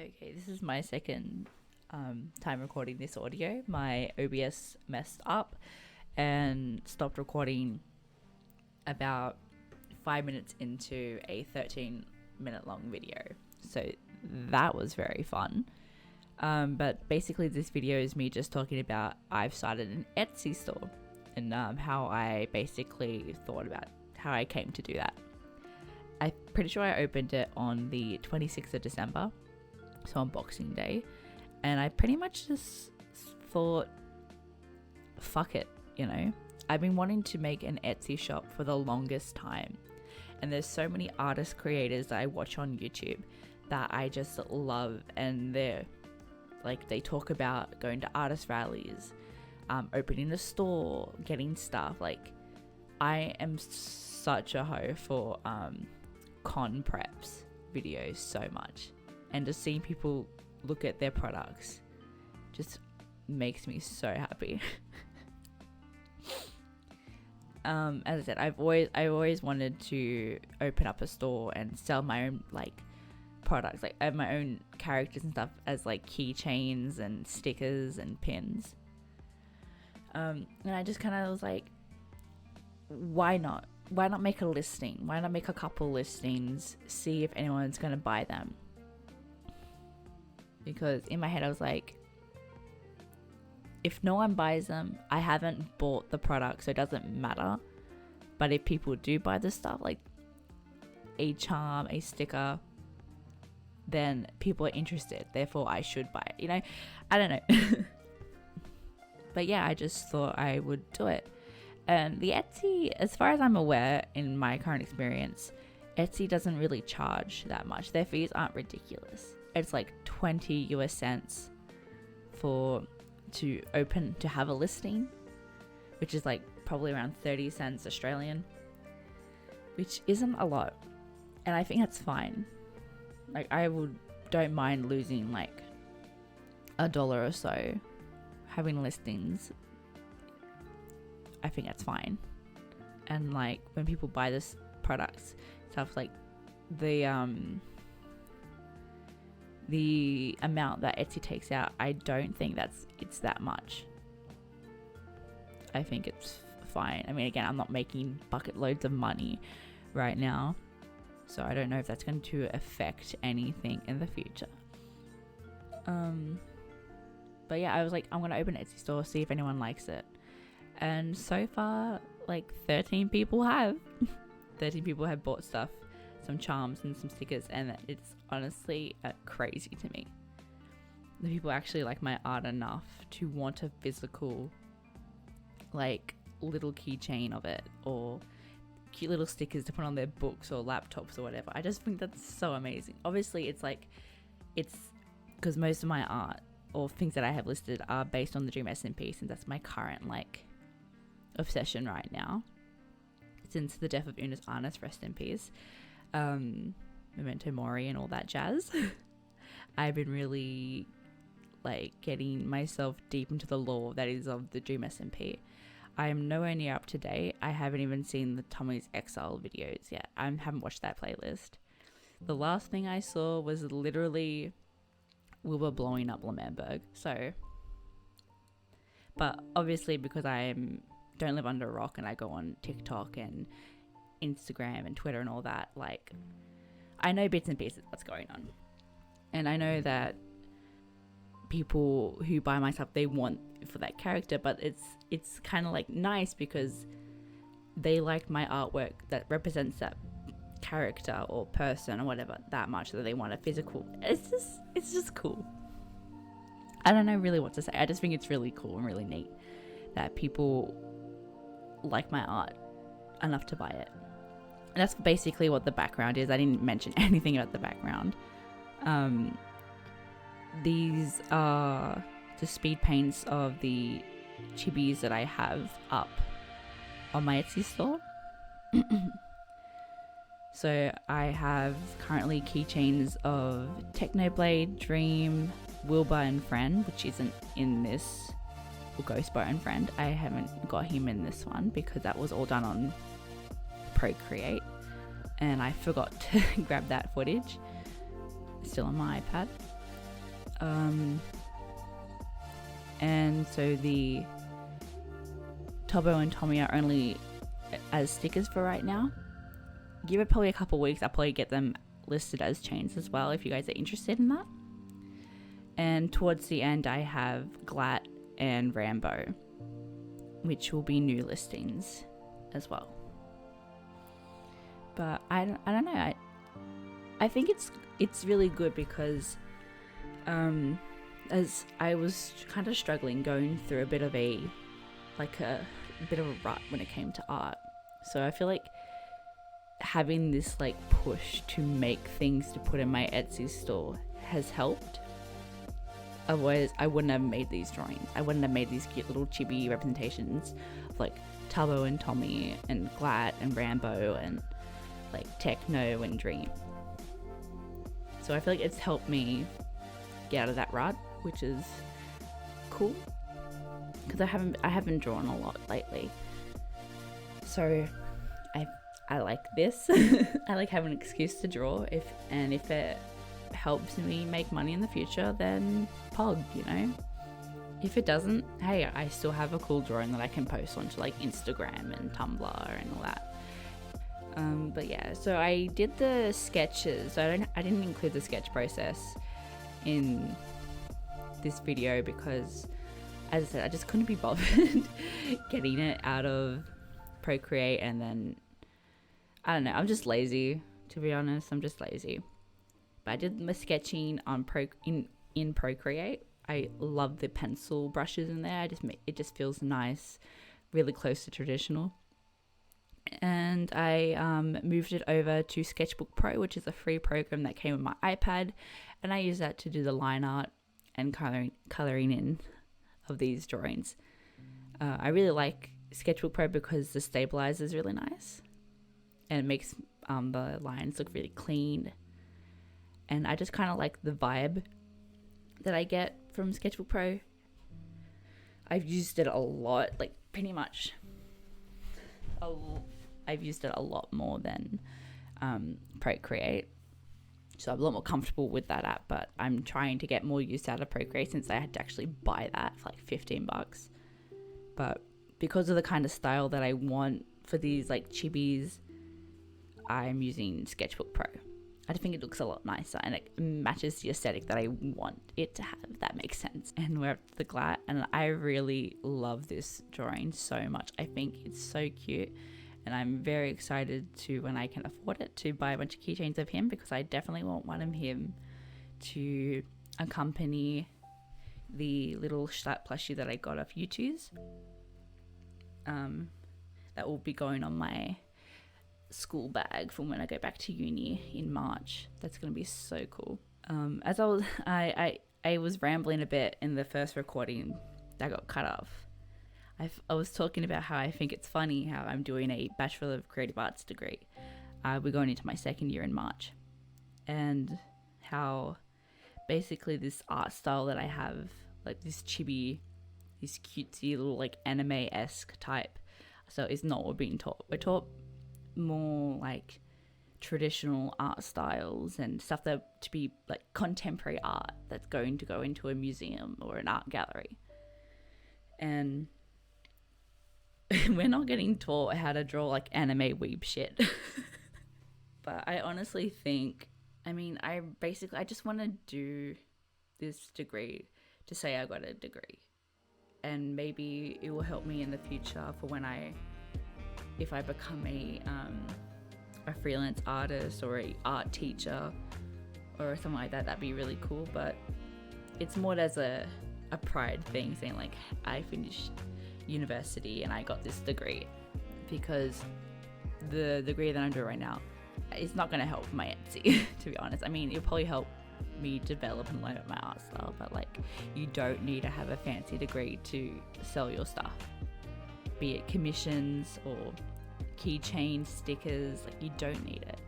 Okay, this is my second time recording this audio. My OBS messed up and stopped recording about 5 minutes into a 13-minute long video. So that was very fun. But basically this video is me just talking about I've started an Etsy store and how I basically thought about how I came to do that. I'm pretty sure I opened it on the 26th of December, so on Boxing Day, and I pretty much just thought, fuck it, you know. I've been wanting to make an Etsy shop for the longest time, and there's so many artist creators that I watch on YouTube that I just love, and they talk about going to artist rallies, opening a store, getting stuff. Like, I am such a hoe for con preps videos so much, and just seeing people look at their products just makes me so happy. As I said, I always wanted to open up a store and sell my own products, I have my own characters and stuff as keychains and stickers and pins. And I just kind of was like, why not make a listing? Why not make a couple listings, see if anyone's going to buy them? Because in my head I was like, if no one buys them, I haven't bought the product, so it doesn't matter. But if people do buy the stuff, like a charm, a sticker, then people are interested, therefore I should buy it, you know? I don't know. But yeah, I just thought I would do it. And the Etsy, as far as I'm aware, in my current experience, Etsy doesn't really charge that much. Their fees aren't ridiculous. It's like 20 US cents to have a listing, which is probably around 30 cents Australian, which isn't a lot. And I think that's fine. I don't mind losing $1 or so having listings. I think that's fine. And when people buy this products, stuff like the amount that Etsy takes out, I don't think it's that much. I think it's fine. I mean, again, I'm not making bucket loads of money right now, so I don't know if that's going to affect anything in the future. But yeah, I was like, I'm going to open an Etsy store, see if anyone likes it. And so far, 13 people have. 13 people have bought stuff, some charms and some stickers, and it's honestly crazy to me. The people actually like my art enough to want a physical, little keychain of it, or cute little stickers to put on their books or laptops or whatever. I just think that's so amazing. Obviously, it's because most of my art or things that I have listed are based on the Dream SMP, since that's my current obsession right now, since the death of Unis Arnis, rest in peace, Memento Mori and all that jazz. I've been really getting myself deep into the lore that is of the Dream SMP. I am nowhere near up to date. I haven't even seen the Tommy's Exile videos yet. I haven't watched that playlist. The last thing I saw was literally Wilbur blowing up Lemberg. So, but obviously because don't live under a rock and I go on TikTok and Instagram and Twitter and all that, I know bits and pieces what's going on. And I know that people who buy my stuff, they want for that character, but it's kind of nice because they like my artwork that represents that character or person or whatever that much that they want a physical. It's just cool. I don't know really what to say. I just think it's really cool and really neat that people like my art enough to buy it. And that's basically what the background is. I didn't mention anything about the background. These are the speed paints of the chibis that I have up on my Etsy store. So I have currently keychains of Technoblade, Dream, Wilbur and Friend, which isn't in this, or Ghostbow and Friend. I haven't got him in this one because that was all done on Procreate and I forgot to grab that footage. It's still on my iPad. And so the Tobo and Tommy are only as stickers for right now. Give it probably a couple weeks, I'll probably get them listed as chains as well if you guys are interested in that. And towards the end I have Glat and Rambo, which will be new listings as well. But I don't know, I think it's really good because as I was kind of struggling, going through a bit of a rut when it came to art. So I feel like having this like push to make things to put in my Etsy store has helped. Otherwise I wouldn't have made these drawings. I wouldn't have made these cute little chibi representations of like Tubbo and Tommy and Glat and Rambo and like Techno and Dream. So I feel like it's helped me get out of that rut, which is cool because I haven't drawn a lot lately. So I like this. I like having an excuse to draw. If it helps me make money in the future, then pog, you know. If it doesn't, hey, I still have a cool drawing that I can post onto like Instagram and Tumblr and all that. But yeah, so I did the sketches. I didn't include the sketch process in this video because, as I said, I just couldn't be bothered getting it out of Procreate, and then I don't know, I'm just lazy, to be honest. I'm just lazy. But I did my sketching on in Procreate. I love the pencil brushes in there. It just feels nice, really close to traditional. And I moved it over to Sketchbook Pro, which is a free program that came with my iPad, and I use that to do the line art and coloring in of these drawings. I really like Sketchbook Pro because the stabilizer is really nice and it makes the lines look really clean, and I just kind of like the vibe that I get from Sketchbook Pro. I've used it a lot, like pretty much I've used it a lot more than Procreate, so I'm a lot more comfortable with that app, but I'm trying to get more use out of Procreate since I had to actually buy that for like $15. But because of the kind of style that I want for these like chibis, I'm using Sketchbook Pro. I think it looks a lot nicer and it matches the aesthetic that I want it to have, if that makes sense. And we're at the Glat, and I really love this drawing so much. I think it's so cute, and I'm very excited to, when I can afford it, to buy a bunch of keychains of him, because I definitely want one of him to accompany the little Glat plushie that I got off YouTube's. That will be going on my school bag from when I go back to uni in March. That's going to be so cool. As I was rambling a bit in the first recording that got cut off. I was talking about how I think it's funny how I'm doing a Bachelor of Creative Arts degree. We're going into my second year in March, and how basically this art style that I have, like this chibi, this cutesy little like anime-esque type, so it's not what we're being taught. We're taught more like traditional art styles and stuff that to be like contemporary art that's going to go into a museum or an art gallery, and we're not getting taught how to draw like anime weeb shit. But I honestly think, I mean, I just want to do this degree to say I got a degree, and maybe it will help me in the future for if I become a freelance artist or a art teacher or something like that. That'd be really cool. But it's more as a pride thing, saying like I finished university and I got this degree, because the degree that I'm doing right now is not going to help my Etsy, to be honest. I mean, it'll probably help me develop and learn my art style, but like, you don't need to have a fancy degree to sell your stuff, be it commissions or keychains, stickers. Like, you don't need it.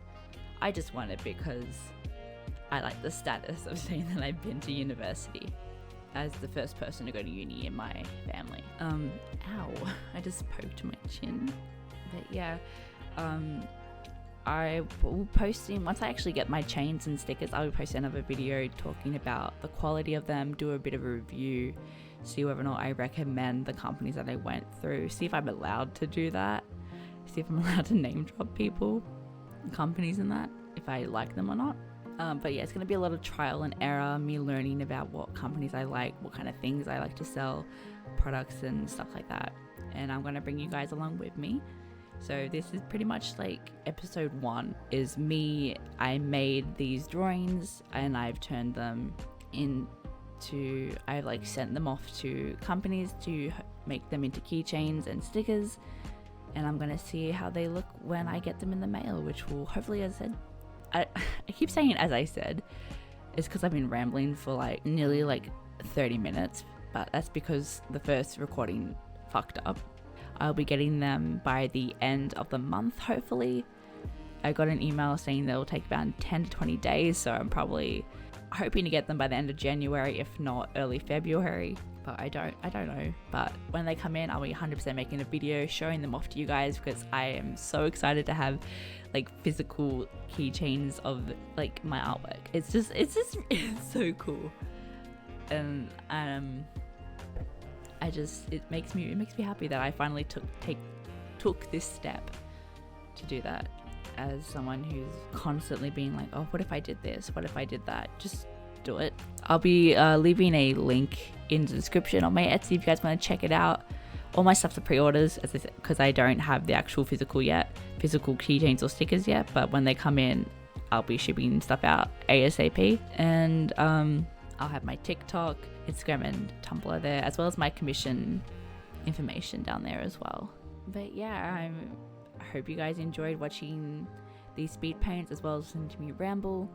I just want it because I like the status of saying that I've been to university as the first person to go to uni in my family. Ow, I just poked my chin. But yeah, I will be posting, once I actually get my chains and stickers, I will post another video talking about the quality of them, do a bit of a review, see whether or not I recommend the companies that I went through, see if I'm allowed to do that, see if I'm allowed to name drop people, companies and that, if I like them or not. But yeah, it's going to be a lot of trial and error, me learning about what companies I like, what kind of things I like to sell, products and stuff like that. And I'm going to bring you guys along with me. So this is pretty much like episode 1 is me. I made these drawings and I've turned them into, I've like sent them off to companies to make them into keychains and stickers. And I'm going to see how they look when I get them in the mail, which will hopefully, as I said, I keep saying as I said, it's because I've been rambling for like nearly like 30 minutes, but that's because the first recording fucked up. I'll be getting them by the end of the month, hopefully. I got an email saying they'll take about 10 to 20 days, so I'm probably hoping to get them by the end of January, if not early February. But I don't know. But when they come in, I'll be 100% making a video showing them off to you guys, because I am so excited to have like physical keychains of like my artwork. It's so cool. And it makes me happy that I finally took this step to do that. As someone who's constantly being like, oh, what if I did this? What if I did that? Just do it. I'll be leaving a link in the description on my Etsy if you guys want to check it out. All my stuff's are pre-orders, as I said, because I don't have the actual physical keychains or stickers yet. But when they come in, I'll be shipping stuff out ASAP. And I'll have my TikTok, Instagram and Tumblr there, as well as my commission information down there as well. But yeah, I hope you guys enjoyed watching these speed paints as well as listening to me ramble.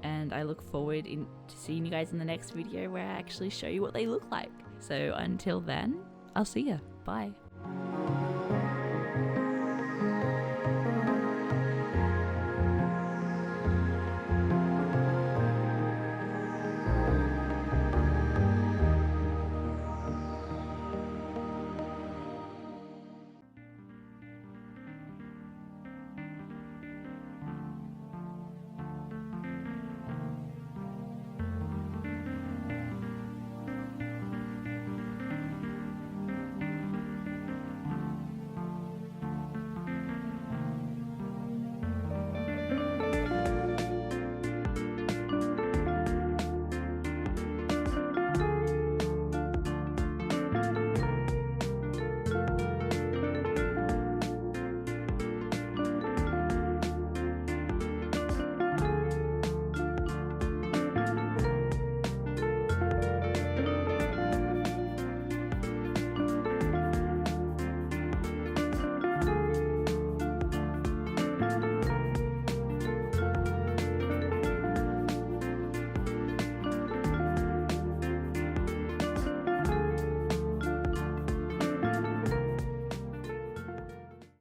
And I look forward to seeing you guys in the next video where I actually show you what they look like. So until then, I'll see ya. Bye.